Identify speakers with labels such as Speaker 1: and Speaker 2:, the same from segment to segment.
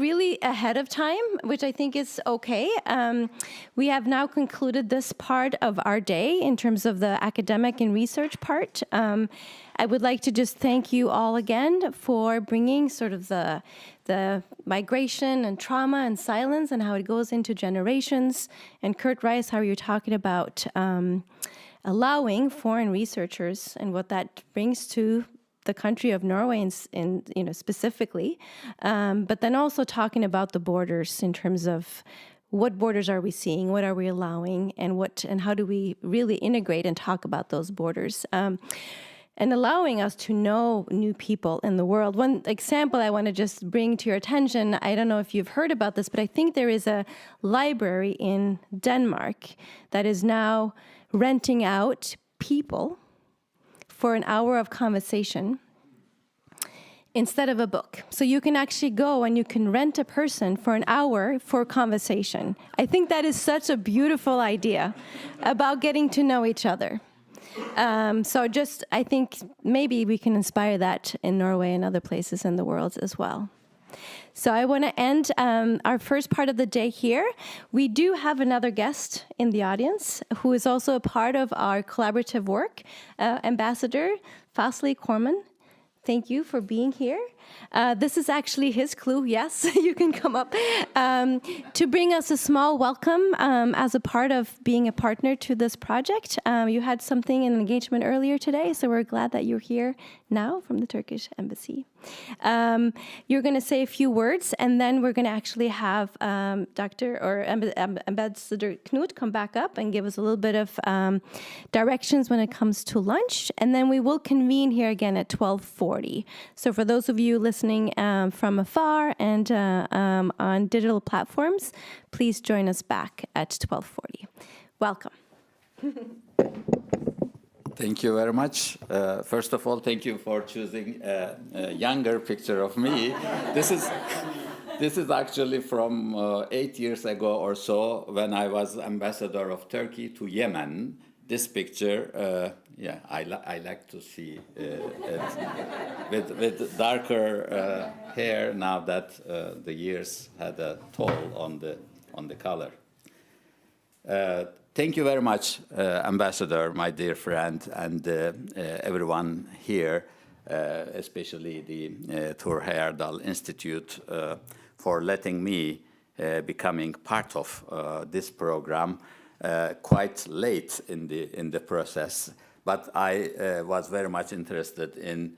Speaker 1: really ahead of time, which I think is okay. We have now concluded this part of our day in terms of the academic and research part. I would like to just thank you all again for bringing sort of the migration and trauma and silence and how it goes into generations. And Kurt Rice, how you're talking about allowing foreign researchers and what that brings to the country of Norway in specifically, but then also talking about the borders in terms of what borders are we seeing, what are we allowing, and how do we really integrate and talk about those borders. And allowing us to know new people in the world. One example I want to just bring to your attention, I don't know if you've heard about this, but I think there is a library in Denmark that is now renting out people for an hour of conversation instead of a book. So you can actually go and you can rent a person for an hour for conversation. I think that is such a beautiful idea about getting to know each other. I think maybe we can inspire that in Norway and other places in the world as well. So I want to end our first part of the day here. We do have another guest in the audience who is also a part of our collaborative work, Ambassador Fazli Corman. Thank you for being here. This is actually his clue, yes, you can come up, to bring us a small welcome as a part of being a partner to this project. You had something, an engagement earlier today, so we're glad that you're here now from the Turkish embassy. You're going to say a few words, and then we're going to actually have Ambassador Knut come back up and give us a little bit of directions when it comes to lunch, and then we will convene here again at 12:40. So for those of you listening from afar and on digital platforms, please join us back at 12:40. Welcome.
Speaker 2: Thank you very much. First of all, thank you for choosing a younger picture of me. This is actually from 8 years ago or so when I was ambassador of Turkey to Yemen. This picture, I like to see it with darker hair now that the years had a toll on the color. Thank you very much, Ambassador, my dear friend, and everyone here, especially the Thor Heyerdahl Institute, for letting me becoming part of this program quite late in the process. But I was very much interested in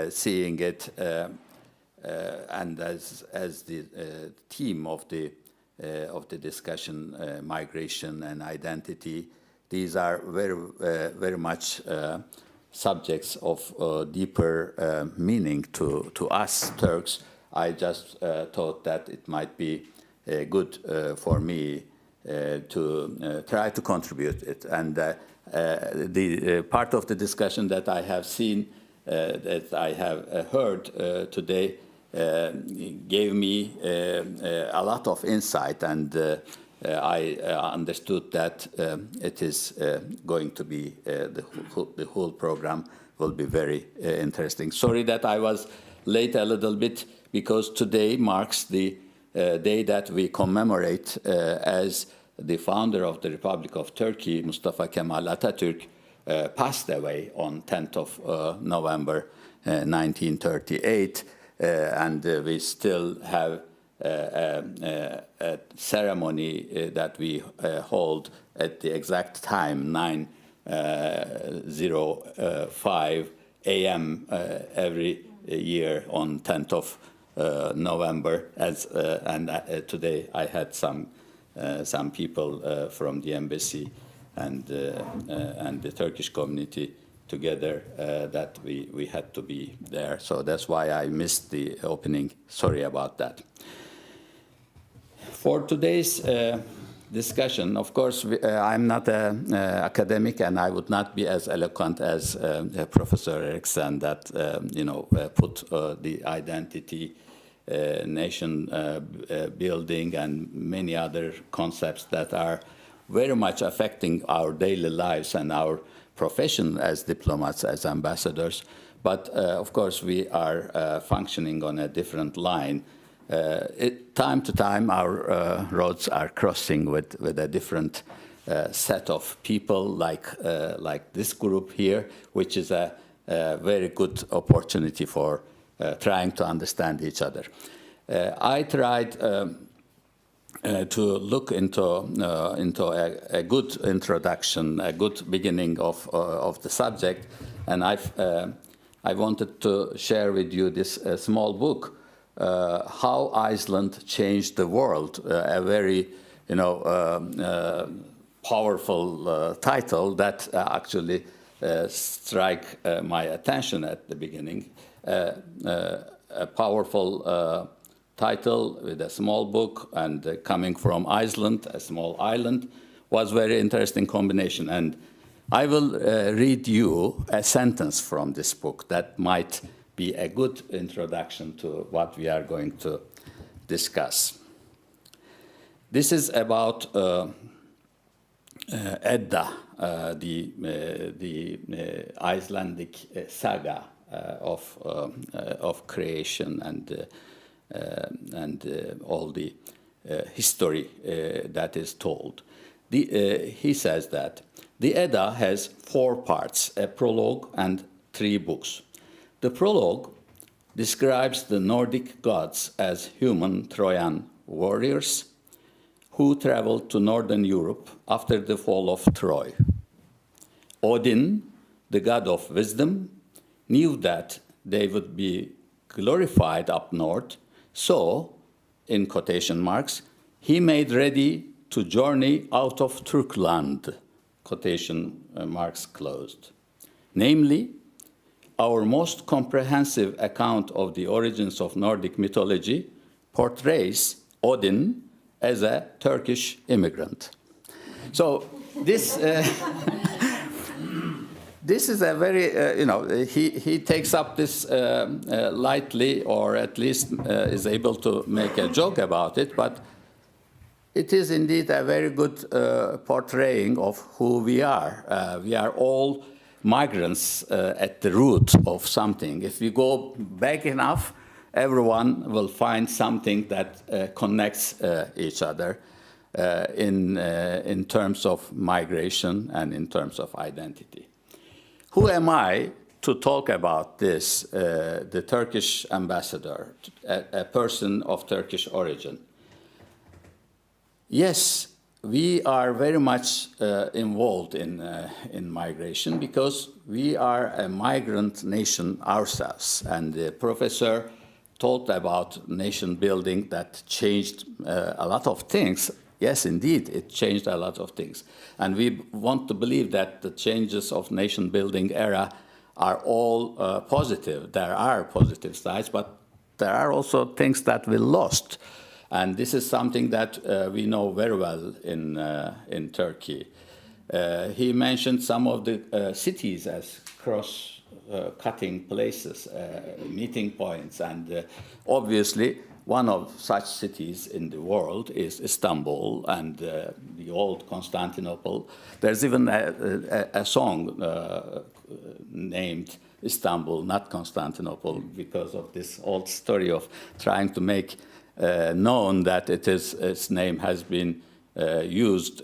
Speaker 2: seeing it, and as the theme of the discussion, migration and identity. These are very much subjects of deeper meaning to us Turks. I just thought that it might be good for me to try to contribute it. And the part of the discussion that I have seen, that I have heard today, gave me a lot of insight, and I understood that it is going to be the whole program will be very interesting. Sorry that I was late a little bit, because today marks the day that we commemorate as the founder of the Republic of Turkey, Mustafa Kemal Atatürk, passed away on 10th of November 1938. And we still have a ceremony that we hold at the exact time, 9:05 a.m. Every year on 10th of November. And today I had some people from the embassy and the Turkish community together that we had to be there. So that's why I missed the opening. Sorry about that. For today's discussion, of course, I'm not an academic, and I would not be as eloquent as Professor Eriksen that put the identity, nation building, and many other concepts that are very much affecting our daily lives and our profession as diplomats, as ambassadors. But of course, we are functioning on a different line. Time to time, our roads are crossing with a different set of people, like this group here, which is a very good opportunity for trying to understand each other. I tried to look into a good introduction, a good beginning of the subject, and I wanted to share with you this small book, How Iceland Changed the World, a very, powerful title that actually struck my attention at the beginning. A powerful title with a small book, and coming from Iceland, a small island, was very interesting combination. And I will read you a sentence from this book that might be a good introduction to what we are going to discuss. This is about Edda, the Icelandic saga of creation and all the history that is told. He says that the Edda has 4 parts, a prologue and 3 books. The prologue describes the Nordic gods as human Trojan warriors who traveled to northern Europe after the fall of Troy. Odin, the god of wisdom, knew that they would be glorified up north, so, in quotation marks, he made ready to journey out of Turkland, quotation marks closed. Namely, our most comprehensive account of the origins of Nordic mythology portrays Odin as a Turkish immigrant. So this this is a very, he takes up this lightly, or at least is able to make a joke about it, but it is indeed a very good portraying of who we are. We are all migrants at the root of something. If we go back enough, everyone will find something that connects each other in terms of migration and in terms of identity. Who am I to talk about this, the Turkish ambassador, a person of Turkish origin? Yes, we are very much involved in migration because we are a migrant nation ourselves. And the professor talked about nation building that changed a lot of things. Yes, indeed, it changed a lot of things. And we want to believe that the changes of nation building era are all positive. There are positive sides, but there are also things that we lost. And this is something that we know very well in Turkey. He mentioned some of the cities as cross-cutting places, meeting points, and obviously one of such cities in the world is Istanbul and the old Constantinople. There's even a song named Istanbul, not Constantinople, because of this old story of trying to make known that its name has been used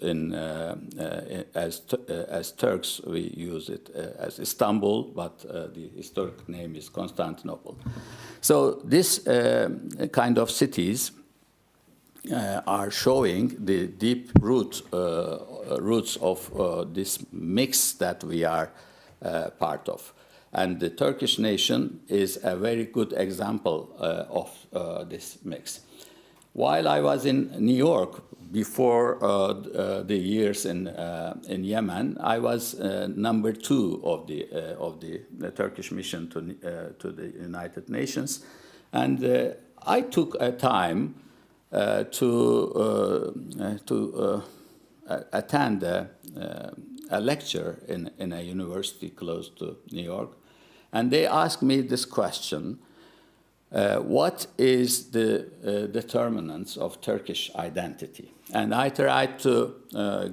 Speaker 2: as Turks. We use it as Istanbul, but the historic name is Constantinople. So this kind of cities are showing the deep roots of this mix that we are part of. And the Turkish nation is a very good example of this mix. While I was in New York before the years in Yemen, I was number 2 of the Turkish mission to the United Nations, and I took a time to attend a lecture in a university close to New York, and they asked me this question. What is the determinants of Turkish identity? And I tried to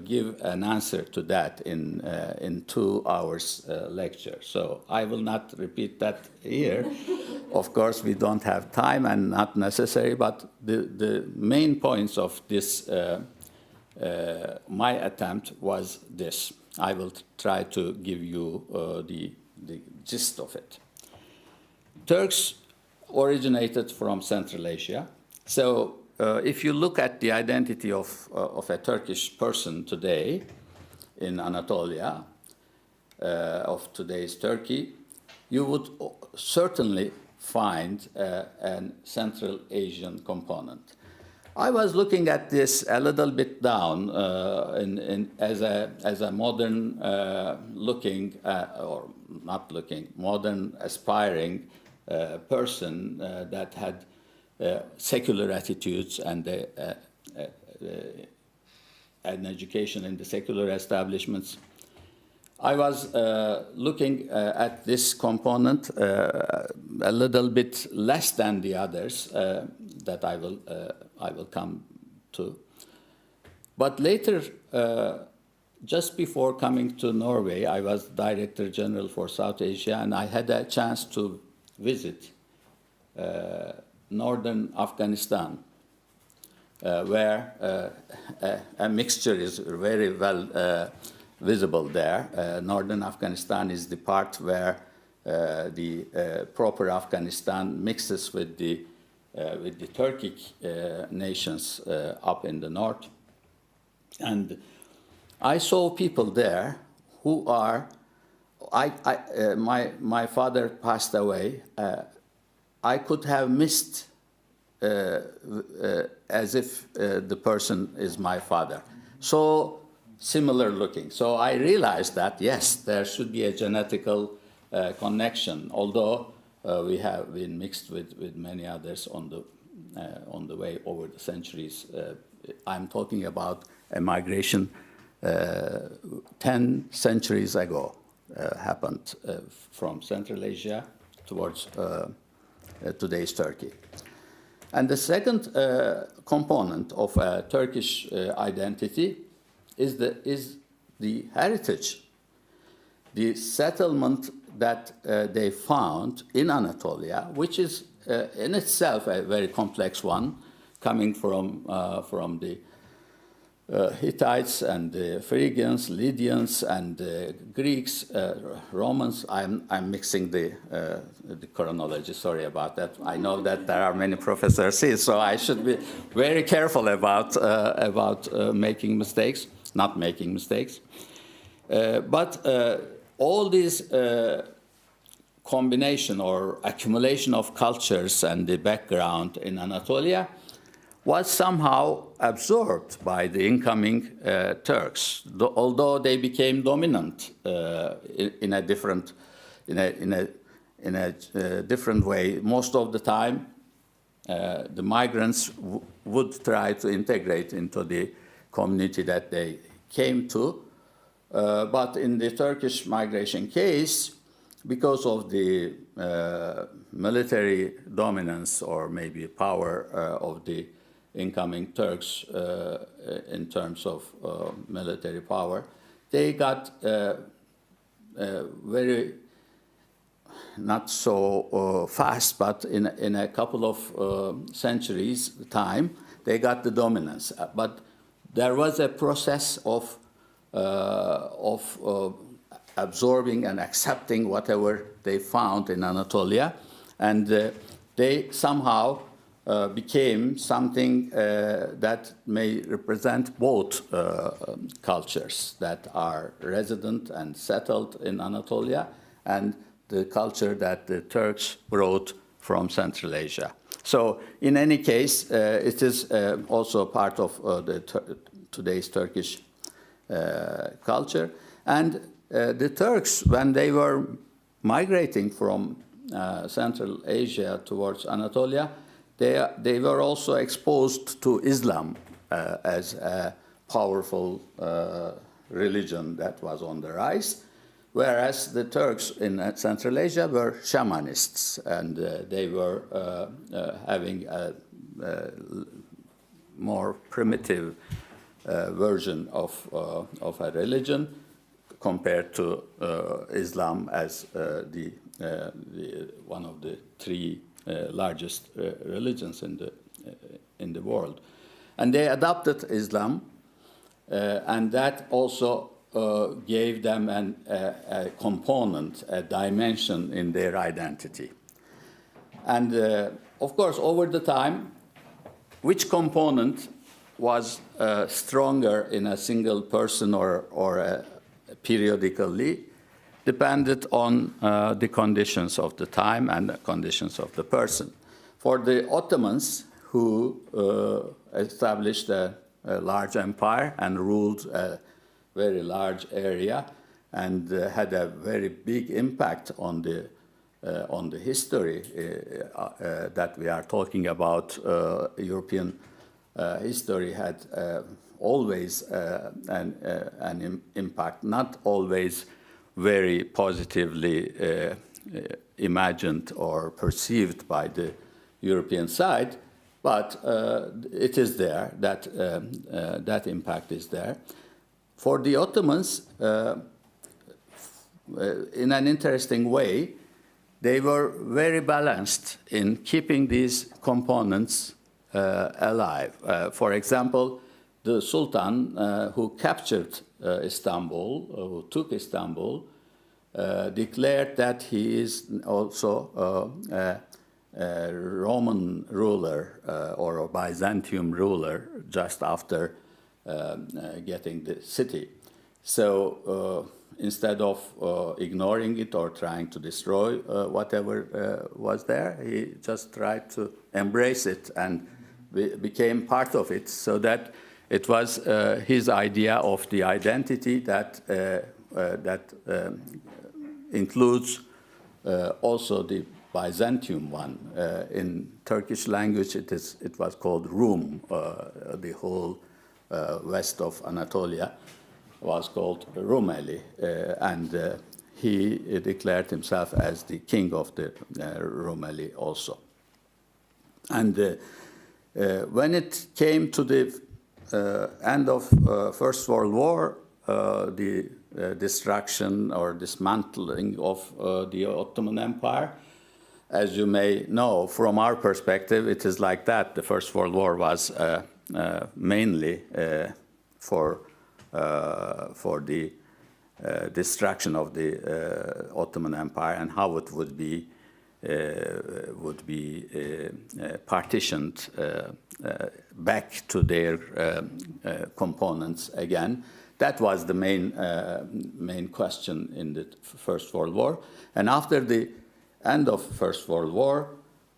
Speaker 2: give an answer to that in 2 hours lecture. So I will not repeat that here. Of course, we don't have time and not necessary, but the main points of this, my attempt was this. I will try to give you the gist of it. Turks originated from Central Asia. So if you look at the identity of a Turkish person today in Anatolia, of today's Turkey, you would certainly find a Central Asian component. I was looking at this a little bit down as a modern looking, or not looking, modern aspiring person that had secular attitudes and an education in the secular establishments. I was looking at this component a little bit less than the others that I will come to. But later, just before coming to Norway, I was Director General for South Asia, and I had a chance to visit northern Afghanistan, where a mixture is very well visible there. Northern Afghanistan is the part where the proper Afghanistan mixes with the Turkic nations up in the north. And I saw people there who are, my father passed away. I could have missed as if the person is my father. So similar looking. So I realized that, yes, there should be a genetical connection, although we have been mixed with many others on the way over the centuries. I'm talking about a migration 10 centuries ago happened from Central Asia towards today's Turkey. And the second component of a Turkish identity is the heritage, the settlement that they found in Anatolia, which is in itself a very complex one, coming from the Hittites and the Phrygians, Lydians, and Greeks, Romans. I'm mixing the chronology. Sorry about that. I know that there are many professors here, so I should be very careful about making mistakes, not making mistakes. But all these combination or accumulation of cultures and the background in Anatolia was somehow absorbed by the incoming Turks, although they became dominant in a different way. Most of the time, the migrants would try to integrate into the community that they came to, but in the Turkish migration case, because of the military dominance or maybe power of the incoming Turks in terms of military power, they got very, not so fast, but in a couple of centuries time, they got the dominance. But there was a process of absorbing and accepting whatever they found in Anatolia, and they somehow became something that may represent both cultures that are resident and settled in Anatolia and the culture that the Turks brought from Central Asia. So in any case, it is also part of today's Turkish culture. And the Turks, when they were migrating from Central Asia towards Anatolia, they were also exposed to Islam as a powerful religion that was on the rise, whereas the Turks in Central Asia were shamanists, and they were having a more primitive version of a religion compared to Islam as one of the three largest religions in the world. And they adopted Islam, and that also gave them a component, a dimension in their identity. And of course, over the time, which component was stronger in a single person or periodically depended on the conditions of the time and the conditions of the person. For the Ottomans, who established a large empire and ruled a very large area and had a very big impact on the history that we are talking about. European history had always an impact, not always very positively imagined or perceived by the European side, but it is there, that impact is there. For the Ottomans, in an interesting way, they were very balanced in keeping these components alive. For example, the Sultan who captured Istanbul, who took Istanbul, declared that he is also a Roman ruler or a Byzantium ruler just after getting the city. So instead of ignoring it or trying to destroy whatever was there, he just tried to embrace it and became part of it, so that it was his idea of the identity that includes also the Byzantium one. In Turkish language, it was called Rum. The whole west of Anatolia was called Rumeli, and he declared himself as the king of the Rumeli also. And when it came to the end of First World War, the destruction or dismantling of the Ottoman Empire, as you may know, from our perspective, it is like that. The First World War was mainly for the destruction of the Ottoman Empire and how it would be partitioned back to their components again. That was the main question in the First World War. And after the end of First World War,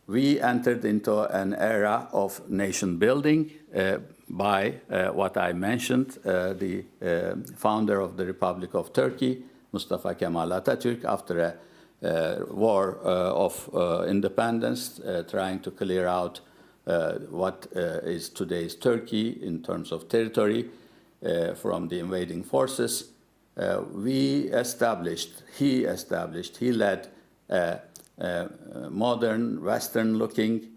Speaker 2: we entered into an era of nation building by what I mentioned, the founder of the Republic of Turkey, Mustafa Kemal Atatürk, after a war of independence, trying to clear out what is today's Turkey in terms of territory from the invading forces. He led a modern, Western-looking,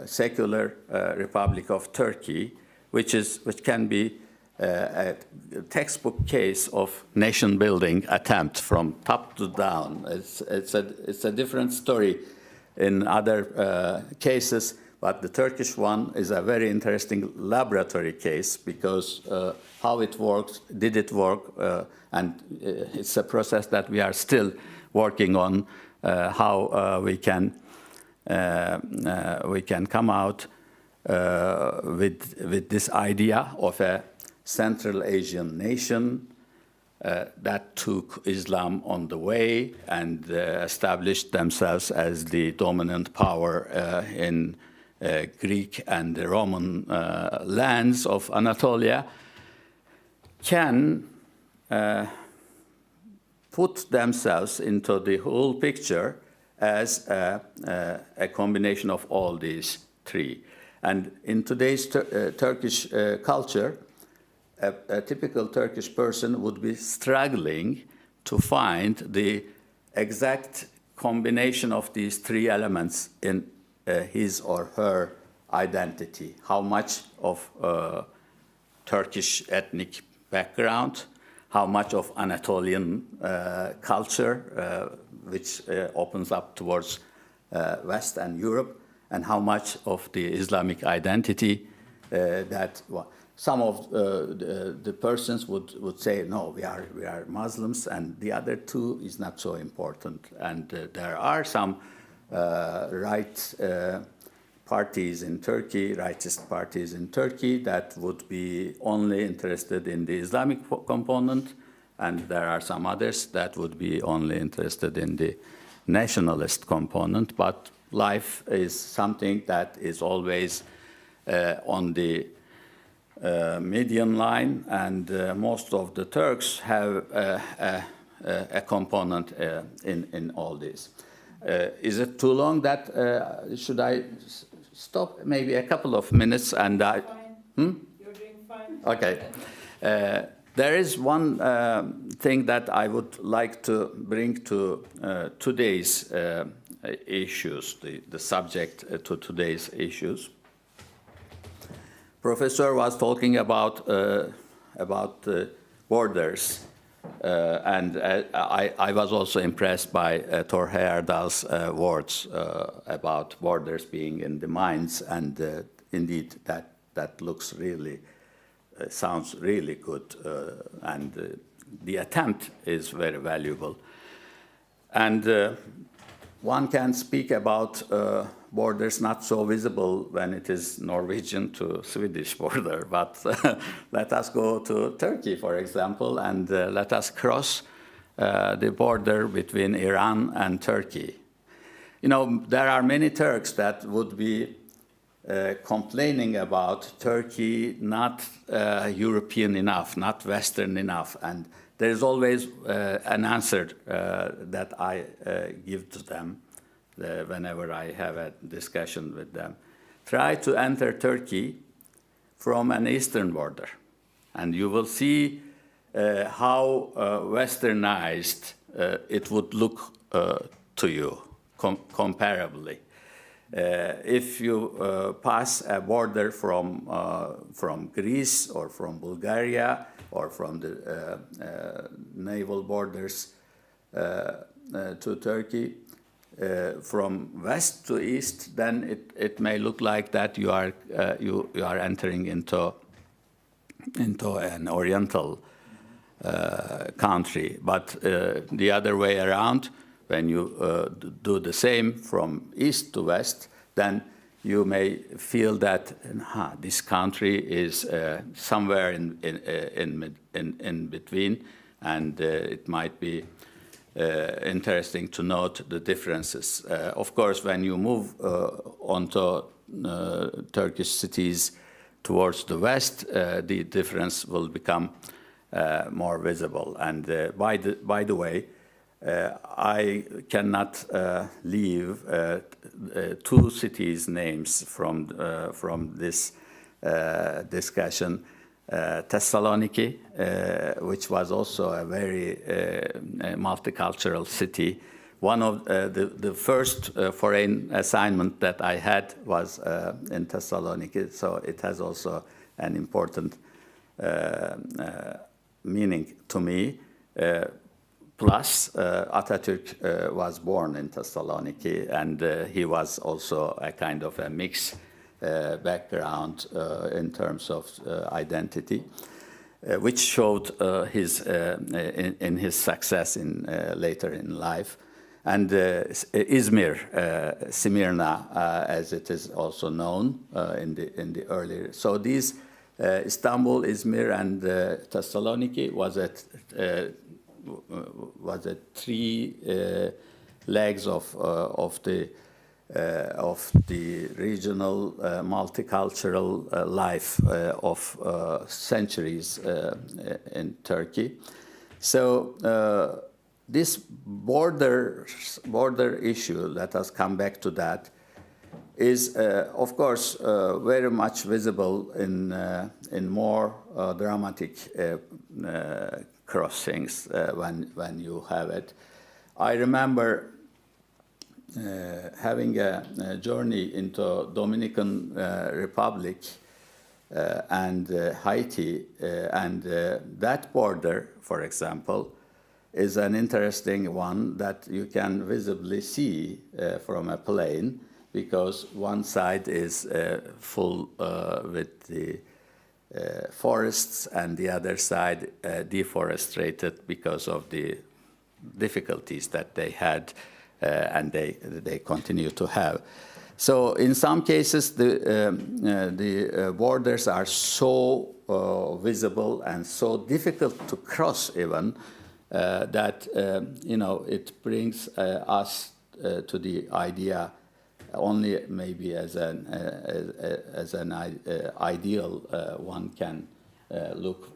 Speaker 2: secular Republic of Turkey, which can be a textbook case of nation-building attempt from top to down. It's a different story in other cases, but the Turkish one is a very interesting laboratory case because how it works, did it work, and it's a process that we are still working on, how we can come out with this idea of a Central Asian nation that took Islam on the way and established themselves as the dominant power in Greek and the Roman lands of Anatolia, can put themselves into the whole picture as a combination of all these three. And in today's Turkish culture, a typical Turkish person would be struggling to find the exact combination of these three elements in his or her identity. How much of Turkish ethnic background, how much of Anatolian culture, which opens up towards West and Europe, and how much of the Islamic identity that some of the persons would say, no, we are Muslims, and the other two is not so important. And there are some right parties in Turkey, rightist parties in Turkey, that would be only interested in the Islamic component, and there are some others that would be only interested in the nationalist component. But life is something that is always on the median line, and most of the Turks have a component in all this. Is it too long? That should I stop? Maybe a couple of minutes, and I.
Speaker 3: You're doing fine.
Speaker 2: Okay. There is one thing that I would like to bring to today's issues, the subject to today's issues. Professor was talking about borders, and I was also impressed by Thor Heyerdahl's words about borders being in the minds, and indeed that looks really, sounds really good, and the attempt is very valuable. And one can speak about borders not so visible when it is Norwegian to Swedish border, but let us go to Turkey, for example, and let us cross the border between Iran and Turkey. You know, there are many Turks that would be complaining about Turkey not European enough, not Western enough, and there is always an answer that I give to them whenever I have a discussion with them. Try to enter Turkey from an eastern border, and you will see how westernized it would look to you comparably. If you pass a border from Greece or from Bulgaria or from the naval borders to Turkey, from west to east, then it may look like that you are entering into an Oriental country. But the other way around, when you do the same from east to west, then you may feel that this country is somewhere in between, and it might be interesting to note the differences. Of course, when you move onto Turkish cities towards the west, the difference will become more visible. And by the way, I cannot leave two cities' names from this discussion. Thessaloniki, which was also a very multicultural city. One of the first foreign assignment that I had was in Thessaloniki, so it has also an important meaning to me. Plus, Atatürk was born in Thessaloniki, and he was also a kind of a mix background in terms of identity, which showed in his success later in life. And Izmir, Smyrna, as it is also known in the earlier. So these Istanbul, Izmir, and Thessaloniki was at three legs of the regional multicultural life of centuries in Turkey. So this border issue, let us come back to that, is of course very much visible in more dramatic crossings when you have it. I remember having a journey into Dominican Republic and Haiti, and that border, for example, is an interesting one that you can visibly see from a plane, because one side is full with the forests, and the other side deforested because of the difficulties that they had and they continue to have. So in some cases, the borders are so visible and so difficult to cross even that it brings us to the idea only maybe as an ideal one can look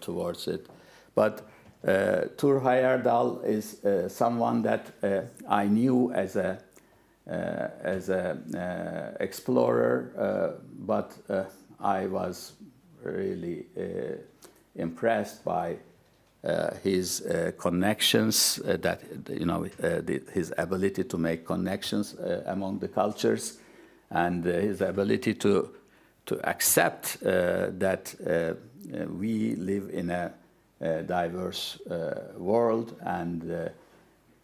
Speaker 2: towards it. But Tur Heyerdahl is someone that I knew as a explorer, but I was really impressed by his connections, his ability to make connections among the cultures, and his ability to accept that we live in a diverse world, and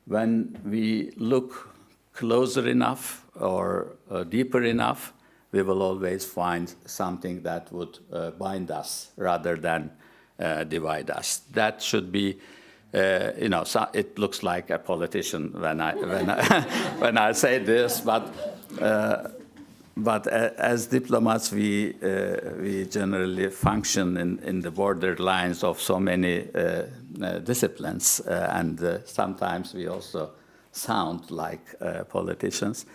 Speaker 2: when we look closer enough or deeper enough, we will always find something that would bind us rather than divide us. That should be, so it looks like a politician when I say this, but as diplomats, we generally function in the border lines of so many disciplines, and sometimes we also sound like politicians.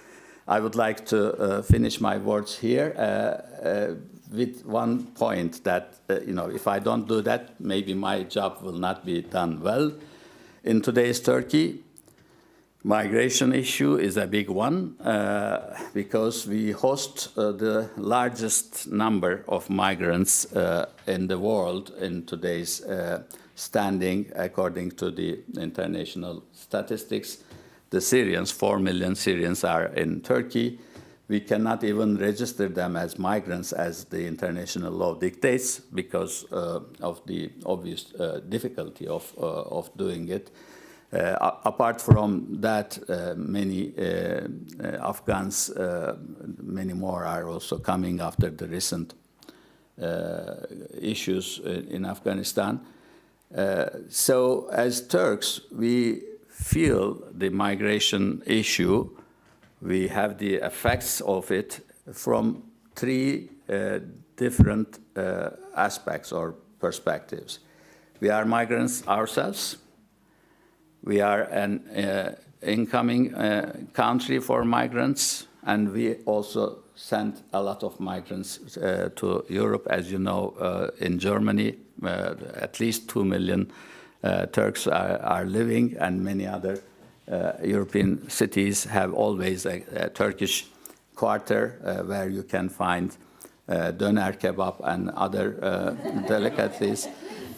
Speaker 2: I would like to finish my words here with one point that, if I don't do that, maybe my job will not be done well. In today's Turkey, migration issue is a big one because we host the largest number of migrants in the world in today's standing, according to the international statistics. The Syrians, 4 million Syrians are in Turkey. We cannot even register them as migrants as the international law dictates because of the obvious difficulty of doing it. Apart from that, many Afghans, many more are also coming after the recent issues in Afghanistan. So as Turks, we feel the migration issue. We have the effects of it from three different aspects or perspectives. We are migrants ourselves. We are an incoming country for migrants, and we also send a lot of migrants to Europe. As you know, in Germany, at least 2 million Turks are living, and many other European cities have always a Turkish quarter where you can find döner kebab and other delicacies.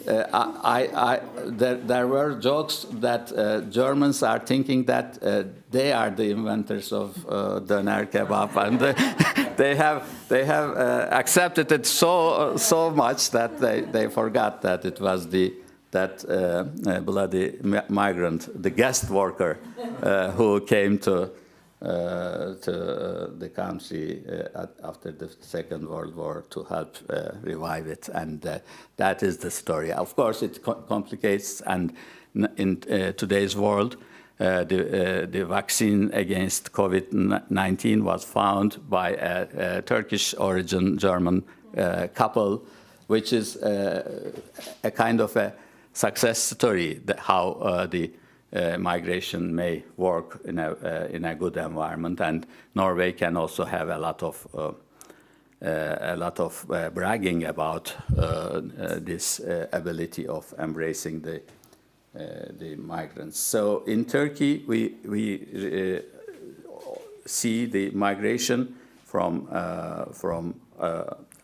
Speaker 2: There were jokes that Germans are thinking that they are the inventors of döner kebab, and they have accepted it so much that they forgot that it was that bloody migrant, the guest worker, who came to the country after the Second World War to help revive it, and that is the story. Of course, it complicates, and in today's world, the vaccine against COVID-19 was found by a Turkish origin German couple, which is a kind of a success story, that how the migration may work in a good environment, and Norway can also have a lot of bragging about this ability of embracing the migrants. So in Turkey, we see the migration from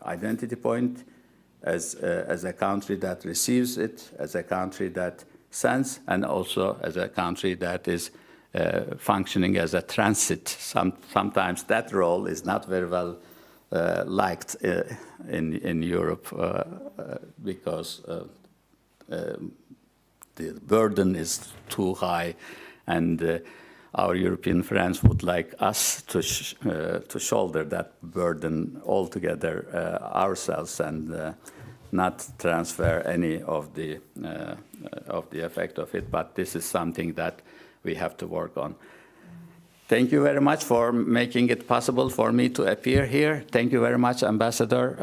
Speaker 2: identity point as a country that receives it, as a country that sends, and also as a country that is functioning as a transit. Sometimes that role is not very well liked in Europe because the burden is too high, and our European friends would like us to shoulder that burden altogether ourselves and not transfer any of the effect of it. But this is something that we have to work on. Thank you very much for making it possible for me to appear here. Thank you very much, Ambassador.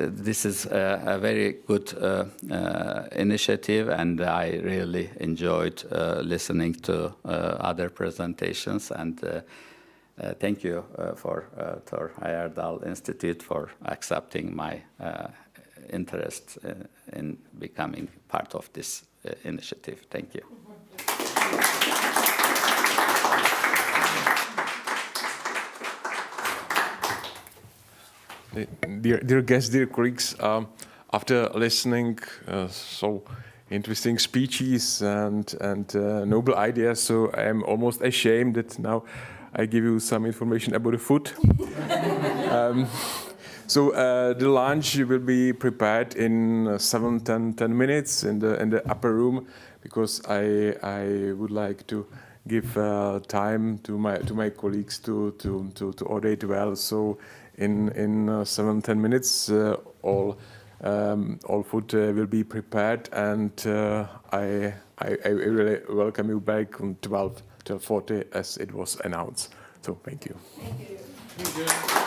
Speaker 2: This is a very good initiative, and I really enjoyed listening to other presentations. And thank you for Thor Heyerdahl Institute for accepting my interest in becoming part of this initiative. Thank you.
Speaker 4: Dear guests, dear colleagues, after listening so interesting speeches and noble ideas, so I am almost ashamed that now I give you some information about the food. So the lunch will be prepared in 7-10 minutes in the upper room, because I would like to give time to my colleagues to order it well. So in 7-10 minutes, all food will be prepared, and I really welcome you back on 12:40 as it was announced. So thank you.
Speaker 3: Thank you.